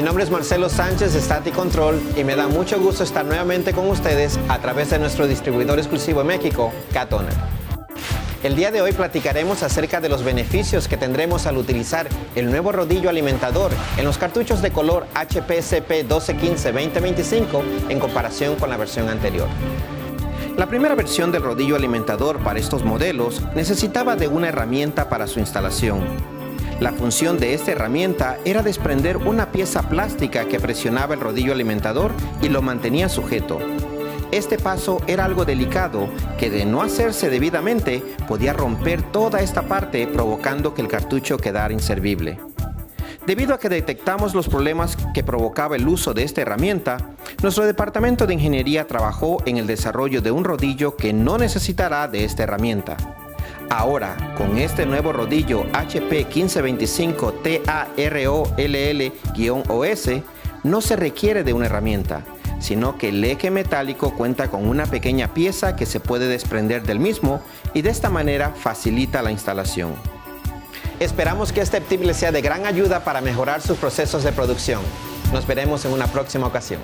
nombre es Marcelo Sánchez de Static Control y me da mucho gusto estar nuevamente con ustedes a través de nuestro distribuidor exclusivo en México, Cat-Oner. El día de hoy platicaremos acerca de los beneficios que tendremos al utilizar el nuevo rodillo alimentador en los cartuchos de color HPCP 1215-2025 en comparación con la versión anterior. La primera versión del rodillo alimentador para estos modelos necesitaba de una herramienta para su instalación. La función de esta herramienta era desprender una pieza plástica que presionaba el rodillo alimentador y lo mantenía sujeto. Este paso era algo delicado que, de no hacerse debidamente, podía romper toda esta parte, provocando que el cartucho quedara inservible. Debido a que detectamos los problemas que provocaba el uso de esta herramienta, nuestro departamento de ingeniería trabajó en el desarrollo de un rodillo que no necesitará de esta herramienta. Ahora, con este nuevo rodillo HP 1525 TAROLL-OS, no se requiere de una herramienta, sino que el eje metálico cuenta con una pequeña pieza que se puede desprender del mismo y de esta manera facilita la instalación. Esperamos que este tip les sea de gran ayuda para mejorar sus procesos de producción. Nos veremos en una próxima ocasión.